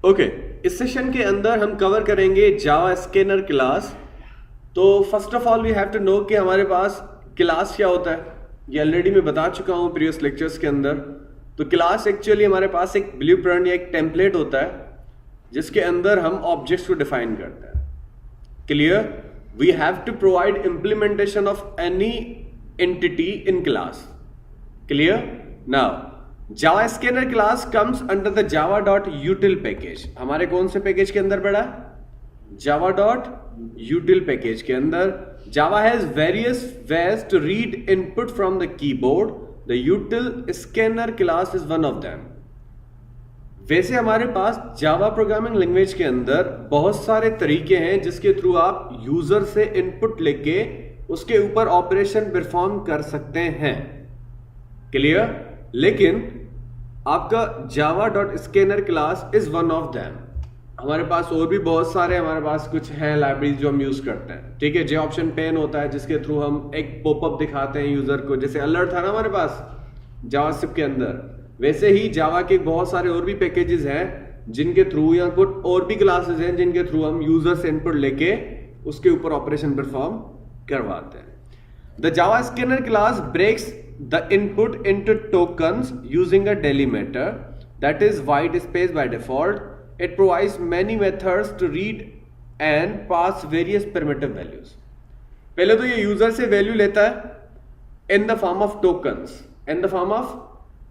Okay, इस session के अंदर हम कवर करेंगे जावा स्कैनर क्लास। तो first of all we have to know कि हमारे पास क्लास क्या होता है। ये ऑलरेडी मैं बता चुका हूँ प्रीवियस लेक्चर्स के अंदर। तो क्लास एक्चुअली हमारे पास एक ब्लूप्रिंट या एक टेम्पलेट होता है जिसके अंदर हम ऑब्जेक्ट्स को डिफाइन करते हैं। Clear? We have to provide implementation of any entity in class. Clear? Now Java scanner class comes under the java.util package. हमारे कौन से पैकेज के अंदर पड़ा? java.util पैकेज के अंदर। Java has various ways to read input from the keyboard. The util scanner class is one of them. वैसे हमारे पास जावा प्रोग्रामिंग लैंग्वेज के अंदर बहुत सारे तरीके हैं जिसके थ्रू आप यूजर से इनपुट लेके उसके ऊपर ऑपरेशन परफॉर्म कर सकते हैं। क्लियर? लेकिन आपका java.scanner class is one of them. हमारे पास और भी बहुत सारे हमारे पास कुछ हैं लाइब्रेरीज जो हम यूज करते हैं। ठीक है, जे ऑप्शन पेन होता है जिसके थ्रू हम एक पॉपअप दिखाते हैं यूजर को, जैसे अलर्ट था ना हमारे पास जावास्क्रिप्ट के अंदर। वैसे ही जावा के बहुत सारे और भी पैकेजेस हैं जिनके थ्रू या कुछ और भी क्लासेस हैं जिनके थ्रू हम यूजर से इनपुट लेके उसके ऊपर ऑपरेशन परफॉर्म करवाते हैं। The Java scanner class breaks the input into tokens using a delimiter that is white space by default. It provides many methods to read and pass various primitive values. पहले तो ये user से value लेता है in the form of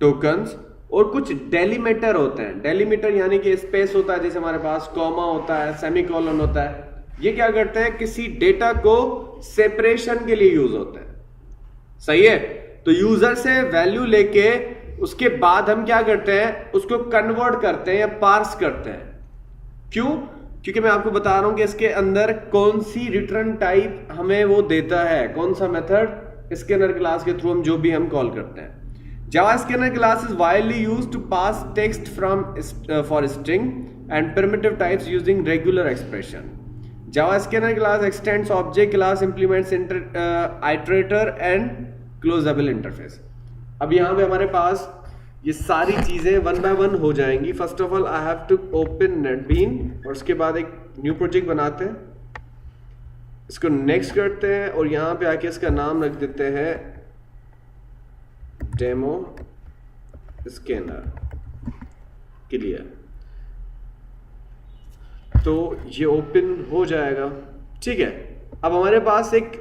tokens और कुछ delimiter होते हैं। डेलीमीटर यानी कि स्पेस होता है, जैसे हमारे पास कॉमा होता है, सेमीकोलन होता है। ये क्या करते हैं? किसी डेटा को सेपरेशन के लिए यूज होते हैं। सही है? तो यूजर से वैल्यू लेके उसके बाद हम क्या करते हैं? उसको कन्वर्ट करते हैं या पार्स करते हैं। क्यों? क्योंकि मैं आपको बता रहा हूं कि इसके अंदर कौन सी रिटर्न टाइप हमें वो देता है, कौन सा मेथड स्कैनर क्लास के थ्रू हम जो भी हम कॉल करते हैं। Java scanner class is widely used to pass text from for string and primitive types using regular expression. Java scanner class extends object class, implements iterator and closeable interface. अब यहां पे हमारे पास ये सारी चीजें वन बाय वन हो जाएंगी। First of all I have to open NetBeans और उसके बाद एक न्यू प्रोजेक्ट बनाते हैं, इसको नेक्स्ट करते हैं और यहां पे आके इसका नाम रख देते हैं डेमो स्कैनर। क्लियर? तो ये ओपन हो जाएगा। ठीक है, अब हमारे पास एक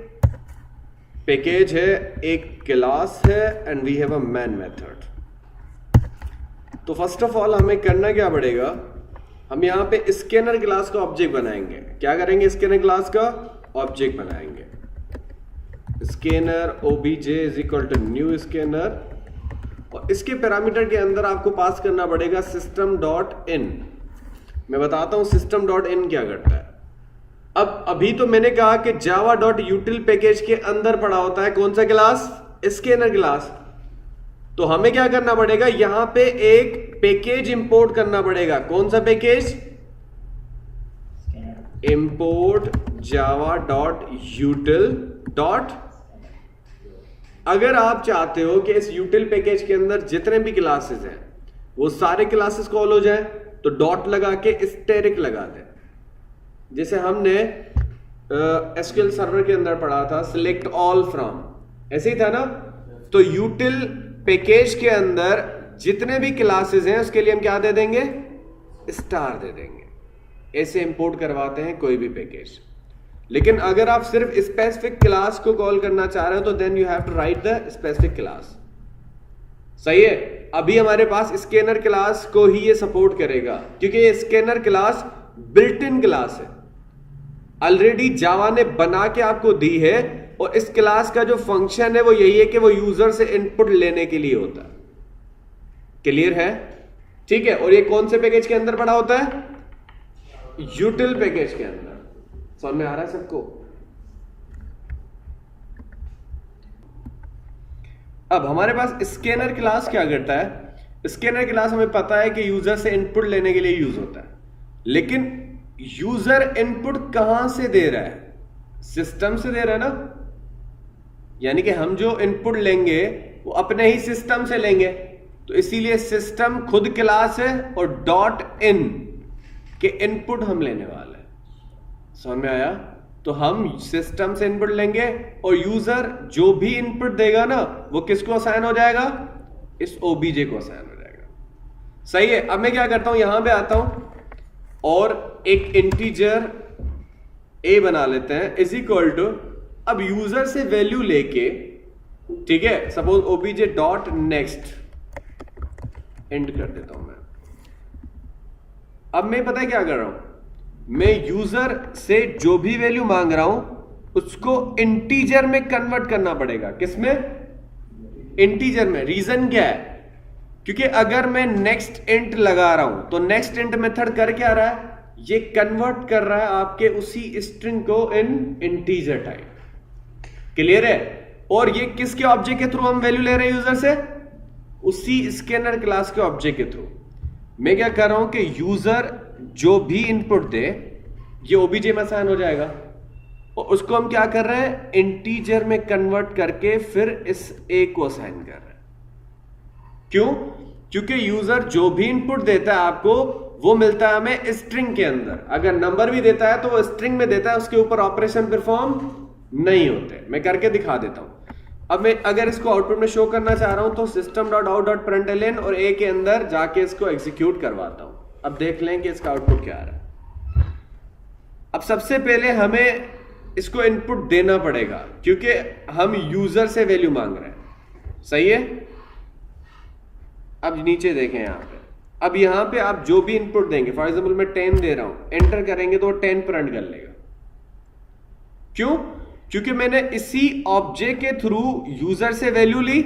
पैकेज है, एक क्लास है and we have a main method. तो फर्स्ट ऑफ ऑल हमें करना क्या पड़ेगा? हम यहाँ पे स्कैनर क्लास का ऑब्जेक्ट बनाएंगे। क्या करेंगे? स्कैनर क्लास का ऑब्जेक्ट बनाएंगे। Scanner obj is equal to new scanner और इसके पैरामीटर के अंदर आपको पास करना पड़ेगा system.in। मैं बताता हूं system.in क्या करता है। अब अभी तो मैंने कहा कि java.util पैकेज के अंदर पड़ा होता है कौन सा क्लास? Scanner class. तो हमें क्या करना पड़ेगा? यहां पे एक पैकेज इंपोर्ट करना पड़ेगा। कौन सा पैकेज? Import java.util dot. अगर आप चाहते हो कि इस util पैकेज के अंदर जितने भी क्लासेस हैं वो सारे क्लासेस कॉल हो जाए तो डॉट लगा के स्टैटिक लगा दें। जैसे हमने एसक्यूएल सर्वर के अंदर पढ़ा था सिलेक्ट ऑल फ्रॉम, ऐसे ही था ना। तो यूटिल पैकेज के अंदर जितने भी क्लासेस हैं उसके लिए हम क्या दे देंगे? स्टार दे देंगे। ऐसे इंपोर्ट करवाते हैं कोई भी पैकेज। लेकिन अगर आप सिर्फ स्पेसिफिक क्लास को कॉल करना चाह रहे हो तो then you have to write the specific class. सही है? अभी हमारे पास स्कैनर क्लास को ही ये सपोर्ट करेगा क्योंकि ये scanner class built in class है, ऑलरेडी जावा ने बना के आपको दी है। और इस क्लास का जो फंक्शन है वो यही है कि वो यूजर से इनपुट लेने के लिए होता है। क्लियर है? ठीक है। और ये कौन से पैकेज के अंदर पड़ा होता है? यूटिल पैकेज के अंदर। समझ में आ रहा है सबको? अब हमारे पास स्कैनर क्लास क्या करता है? स्कैनर क्लास हमें पता है कि यूजर से इनपुट लेने के लिए यूज होता है, लेकिन यूजर इनपुट कहां से दे रहा है? सिस्टम से दे रहा है ना। यानी कि हम जो इनपुट लेंगे वो अपने ही सिस्टम से लेंगे। तो इसीलिए सिस्टम खुद क्लास है और डॉट इन कि इनपुट हम लेने वाले हैं। समझ में आया? तो हम सिस्टम से इनपुट लेंगे और यूजर जो भी इनपुट देगा ना वो किसको असाइन हो जाएगा? इस ओबीजे को असाइन हो जाएगा। सही है। अब मैं क्या करता हूं, यहां पे आता हूं और एक इंटीजर ए बना लेते हैं इज इक्वल टू, अब यूजर से वैल्यू लेके, ठीक है, suppose OBJ dot next and कर देता हूं मैं। अब मैं पता है क्या कर रहा हूं, मैं यूजर से जो भी वैल्यू मांग रहा हूं उसको इंटीजर में कन्वर्ट करना पड़ेगा। किसमें? इंटीजर में। रीजन क्या है? क्योंकि अगर मैं नेक्स्ट इंट लगा रहा हूं तो नेक्स्ट इंट मेथड कर क्या रहा है? ये कन्वर्ट कर रहा है आपके उसी स्ट्रिंग को इन इंटीजर टाइप। क्लियर है? और ये किसके ऑब्जेक्ट के थ्रू हम वैल्यू ले रहे हैं यूजर से? उसी स्कैनर क्लास के ऑब्जेक्ट के थ्रू। मैं क्या कर रहा हूं कि यूजर जो भी इनपुट दे ये ओबीजे में असाइन हो जाएगा और उसको हम क्या कर रहे हैं? इंटीजर में कन्वर्ट करके फिर इस ए को असाइन कर रहे हैं। क्यों? क्योंकि यूजर जो भी इनपुट देता है आपको वो मिलता है हमें स्ट्रिंग के अंदर। अगर नंबर भी देता है तो वो स्ट्रिंग में देता है, उसके ऊपर ऑपरेशन परफॉर्म नहीं होते। मैं करके दिखा देता हूं। अब मैं अगर इसको आउटपुट में शो करना चाह रहा हूं तो system.out.println और ए के अंदर जाके इसको एग्जीक्यूट करवाता हूं। अब देख लें कि इसका आउटपुट क्या आ रहा है। अब सबसे पहले हमें इसको इनपुट देना पड़ेगा क्योंकि हम यूजर से वैल्यू मांग रहे हैं। सही है? अब नीचे देखें यहां पे, अब यहां पे आप जो भी इनपुट देंगे, फॉर एग्जांपल मैं 10 दे रहा हूं, एंटर करेंगे तो 10 प्रिंट कर लेगा। क्यों? क्योंकि मैंने इसी ऑब्जेक्ट के थ्रू यूजर से वैल्यू ली।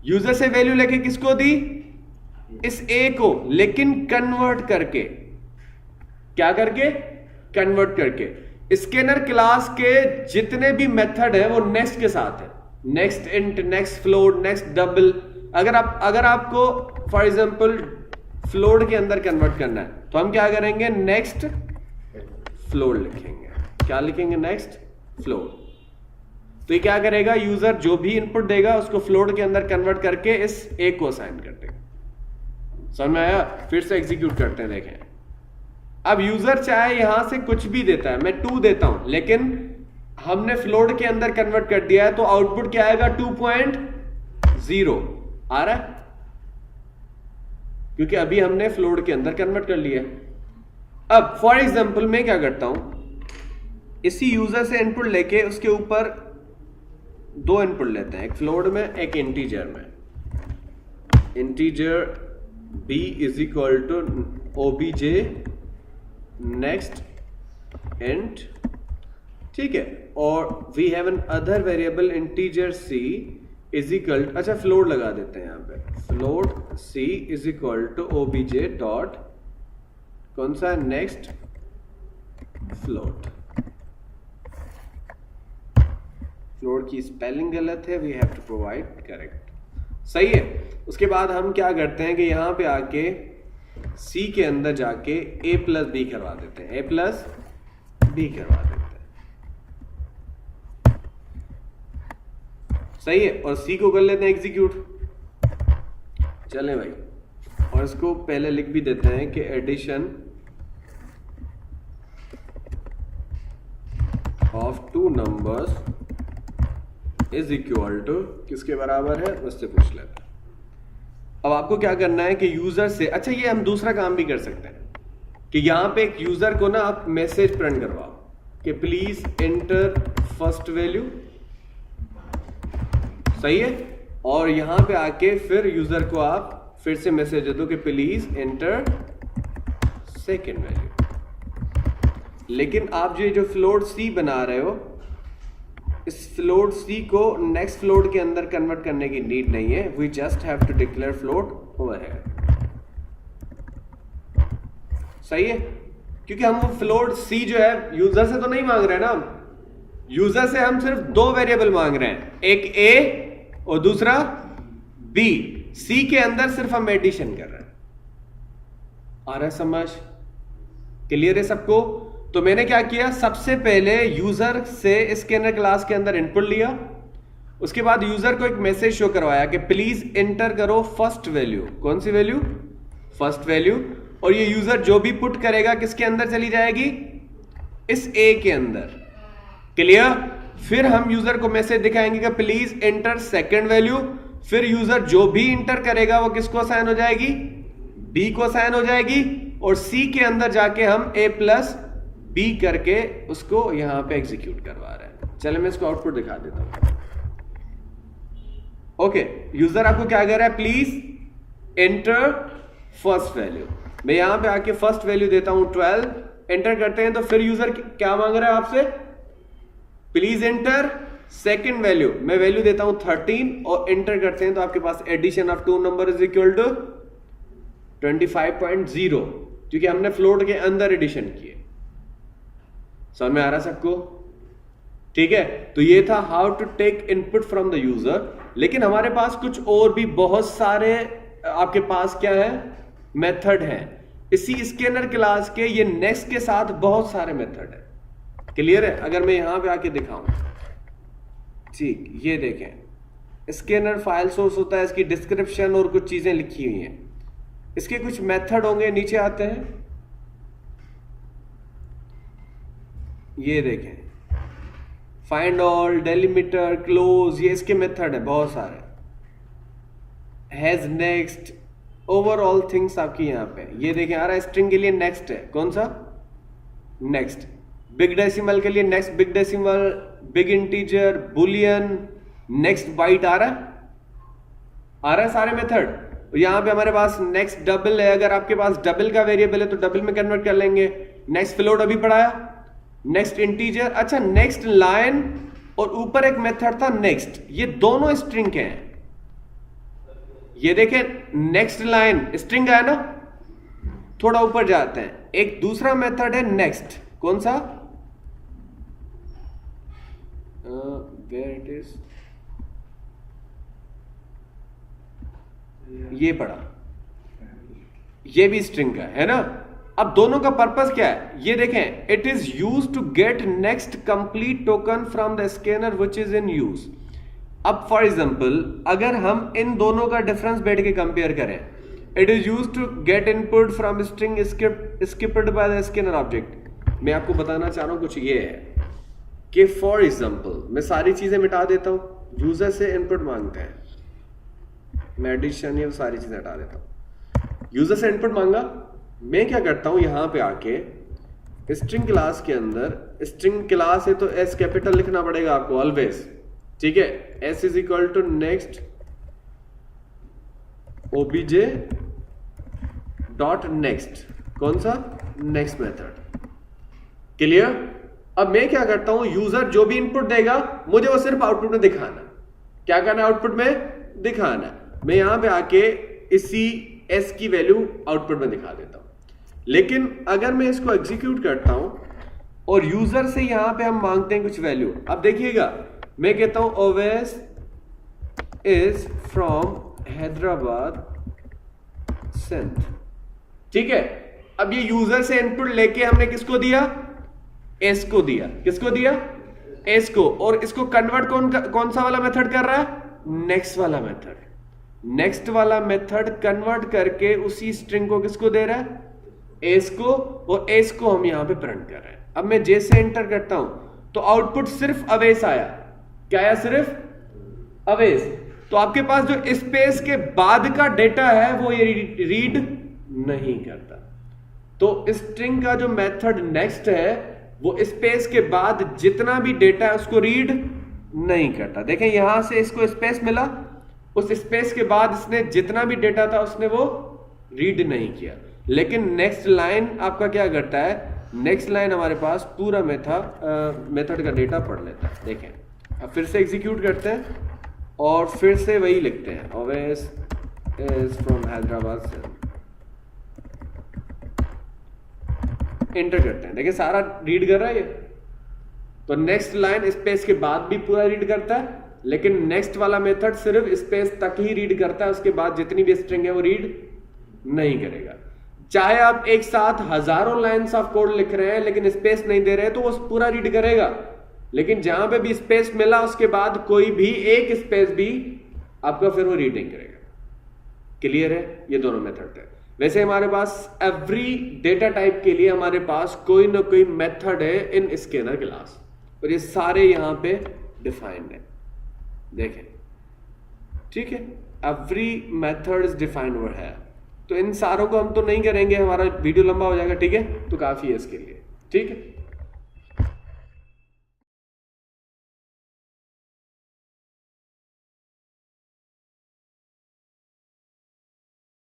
यूजर से वैल्यू लेके किसको दी? इस ए को, लेकिन कन्वर्ट करके। क्या करके? कन्वर्ट करके। स्कैनर क्लास के जितने भी मेथड है वो नेक्स्ट के साथ है। Next int, next float, next double. अगर आपको फॉर एग्जांपल फ्लोट के अंदर कन्वर्ट करना है तो हम क्या करेंगे? नेक्स्ट फ्लोट लिखेंगे। क्या लिखेंगे? Next float. तो ये क्या करेगा? यूजर जो भी इनपुट देगा उसको फ्लोट के अंदर कन्वर्ट करके इस ए को असाइन कर देगा। समझ में आया? फिर से एग्जीक्यूट करते हैं, देखें। अब यूजर चाहे यहां से कुछ भी देता है, मैं 2 देता हूं, लेकिन हमने फ्लोट के अंदर कन्वर्ट कर दिया है तो आउटपुट क्या आएगा? 2.0 आ रहा है क्योंकि अभी हमने फ्लोट के अंदर कन्वर्ट कर लिया। अब फॉर एग्जांपल मैं क्या करता हूं, इसी यूजर से इनपुट लेके उसके ऊपर 2 इनपुट लेते हैं, एक फ्लोट में एक इंटीजर में। Integer b is equal to obj next int, ठीक है, और we have an other variable integer c is equal, अच्छा फ्लोट लगा देते हैं यहां पे, float c is equal to obj dot कौन सा? Next float. फ्लोट की स्पेलिंग गलत है, we have to provide correct. सही है। उसके बाद हम क्या करते हैं कि यहां पे आके C के अंदर जाके a प्लस बी करवा देते हैं, a प्लस बी करवा देते हैं। सही है। और C को कर लेते हैं एग्जीक्यूट। चलें भाई, और इसको पहले लिख भी देते हैं कि addition of 2 numbers is equal to किसके बराबर है? उससे पूछ लेते हैं। अब आपको क्या करना है कि यूजर से, अच्छा ये हम दूसरा काम भी कर सकते हैं कि यहां पे एक यूजर को ना आप मैसेज प्रिंट करवाओ कि प्लीज एंटर फर्स्ट वैल्यू। सही है। और यहां पे आके फिर यूजर को आप फिर से मैसेज दे दो कि प्लीज एंटर सेकेंड वैल्यू। लेकिन आप जो फ्लोट सी बना रहे हो, इस फ्लोट सी को नेक्स्ट फ्लोट के अंदर कन्वर्ट करने की नीड नहीं है। We just have to declare float over here. सही है। क्योंकि हम वो फ्लोट सी जो है यूजर से तो नहीं मांग रहे हैं ना, यूजर से हम सिर्फ 2 वेरिएबल मांग रहे हैं, एक ए और दूसरा बी। सी के अंदर सिर्फ हम एडिशन कर रहे हैं। आ रहा है समझ? क्लियर है सबको? तो मैंने क्या किया, सबसे पहले यूजर से स्कैनर क्लास के अंदर इनपुट लिया, उसके बाद यूजर को एक मैसेज शो करवाया कि प्लीज एंटर करो फर्स्ट वैल्यू। कौन सी वैल्यू? First value. और ये यूजर जो भी पुट करेगा किसके अंदर चली जाएगी, इस ए के अंदर। क्लियर? फिर हम यूजर को मैसेज दिखाएंगे कि प्लीज एंटर सेकंड वैल्यू। फिर यूजर जो भी इंटर करेगा वो किसको असाइन हो जाएगी, बी को असाइन हो जाएगी, और सी के अंदर जाके हम ए प्लस बी करके उसको यहां पे एग्जीक्यूट करवा रहे हैं। चले मैं इसको आउटपुट दिखा देता हूं। ओके, यूजर आपको क्या कह रहा है, प्लीज एंटर फर्स्ट वैल्यू। मैं यहां पे आके फर्स्ट वैल्यू देता हूं 12, एंटर करते हैं तो फिर यूजर क्या मांग रहा है आपसे, प्लीज एंटर सेकंड वैल्यू। मैं वैल्यू देता हूं 13 और एंटर करते हैं तो आपके पास addition of two number is equal to 25.0, क्योंकि हमने फ्लोट के अंदर एडिशन किए। समझ में आ रहा सबको? ठीक है, तो ये था how to take input from the user. लेकिन हमारे पास कुछ और भी बहुत सारे आपके पास क्या है, मेथड हैं। इसी स्कैनर क्लास के ये नेक्स्ट के साथ बहुत सारे मेथड है। क्लियर है? अगर मैं यहां पे आके दिखाऊं, ठीक, ये देखें, स्कैनर फाइल सोर्स होता है, इसकी डिस्क्रिप्शन और कुछ चीजें लिखी हुई हैं, इसके कुछ मेथड होंगे, नीचे आते हैं, ये देखें, फाइंड ऑल, डेलिमीटर, क्लोज, ये इसके मेथड है बहुत सारे। हैज, नेक्स्ट, ओवरऑल थिंग्स आपकी यहां पे ये देखें आ रहा है। स्ट्रिंग के लिए नेक्स्ट है, कौन सा, नेक्स्ट। बिग डेसिमल के लिए next big decimal, big integer, boolean, next byte आ रहा है सारे मेथड। यहां पे हमारे पास नेक्स्ट डबल है, अगर आपके पास डबल का वेरिएबल है तो डबल में कन्वर्ट कर लेंगे। नेक्स्ट फ्लोट अभी पढ़ाया, नेक्स्ट इंटीजर। अच्छा, नेक्स्ट लाइन और ऊपर एक मेथड था नेक्स्ट, ये दोनों स्ट्रिंग के हैं। ये देखें, नेक्स्ट लाइन स्ट्रिंग है ना, थोड़ा ऊपर जाते हैं, एक दूसरा मेथड है नेक्स्ट, कौन सा, वेयर इट इज, ये पड़ा, ये भी स्ट्रिंग का है ना। अब दोनों का पर्पस क्या है, ये देखें, it is use to get next complete token from the scanner which is in use. अब फॉर एग्जांपल अगर हम इन दोनों का डिफरेंस बैठ के कंपेयर करें, it is use to get input from string skipped by the scanner object. मैं आपको बताना चाह रहा हूं कुछ ये है कि फॉर एग्जांपल मैं सारी चीजें मिटा देता हूं, यूजर से इनपुट मांगते हैं, मैं एडिशन ये सारी चीजें हटा देता हूं। यूजर से इनपुट मांगा, मैं क्या करता हूं, यहां पे आके स्ट्रिंग क्लास के अंदर, स्ट्रिंग क्लास है तो एस कैपिटल लिखना पड़ेगा आपको ऑलवेज, ठीक है। S is equal to next O B J dot next, कौन सा, नेक्स्ट मेथड। क्लियर? अब मैं क्या करता हूं, यूजर जो भी इनपुट देगा मुझे वो सिर्फ आउटपुट में दिखाना। क्या करना है, आउटपुट में दिखाना। मैं यहां पे आके इसी एस की वैल्यू आउटपुट में दिखा देता हूं। लेकिन अगर मैं इसको एग्जीक्यूट करता हूं और यूजर से यहां पे हम मांगते हैं कुछ वैल्यू, अब देखिएगा मैं कहता हूं Owais is from Hyderabad sent, ठीक है। अब ये यूजर से इनपुट लेके हमने किसको दिया, एस को दिया, किसको दिया, एस को, और इसको कन्वर्ट कौन सा वाला मेथड कर रहा है, नेक्स्ट वाला मेथड। नेक्स्ट वाला मेथड कन्वर्ट करके उसी स्ट्रिंग को किसको दे रहा है, एस को, और एस को हम यहां पे प्रिंट कर रहे हैं। अब मैं जैसे एंटर करता हूं तो आउटपुट सिर्फ अवेस आया, क्या आया, सिर्फ अवेस। तो आपके पास जो स्पेस के बाद का डेटा है वो ये रीड नहीं करता। तो स्ट्रिंग का जो मेथड नेक्स्ट है वो स्पेस के बाद जितना भी डेटा है उसको रीड नहीं करता। देखें यहां से इसको स्पेस मिला, उस स्पेस के बाद इसने जितना भी डेटा था उसने वो रीड नहीं किया। लेकिन नेक्स्ट लाइन आपका क्या करता है, नेक्स्ट लाइन हमारे पास पूरा मेथड का डेटा पढ़ लेता है। देखें, अब फिर से एग्जीक्यूट करते हैं और फिर से वही लिखते हैं, ओवेस इज फ्रॉम हैदराबाद से, एंटर करते हैं। देखिए सारा रीड कर रहा है ये। तो नेक्स्ट लाइन स्पेस के बाद भी पूरा रीड करता है, लेकिन नेक्स्ट वाला मेथड सिर्फ स्पेस तक ही रीड करता है, उसके बाद जितनी भी स्ट्रिंग है वो रीड नहीं करेगा। चाहे आप एक साथ हजारों लाइंस ऑफ कोड लिख रहे हैं लेकिन स्पेस नहीं दे रहे हैं तो वो पूरा रीड करेगा, लेकिन जहां पे भी स्पेस मिला उसके बाद कोई भी एक स्पेस भी आपका फिर वो रीड नहीं करेगा। क्लियर है? ये दोनों मेथड है। वैसे हमारे पास एवरी डेटा टाइप के लिए हमारे पास कोई ना कोई मेथड है इन स्कैनर क्लास, और ये सारे यहां पे डिफाइंड है, देखें, ठीक है, every method is defined over है। तो इन सारों को हम तो नहीं करेंगे, हमारा वीडियो लंबा हो जाएगा, ठीक है, तो काफी है इसके लिए, ठीक है।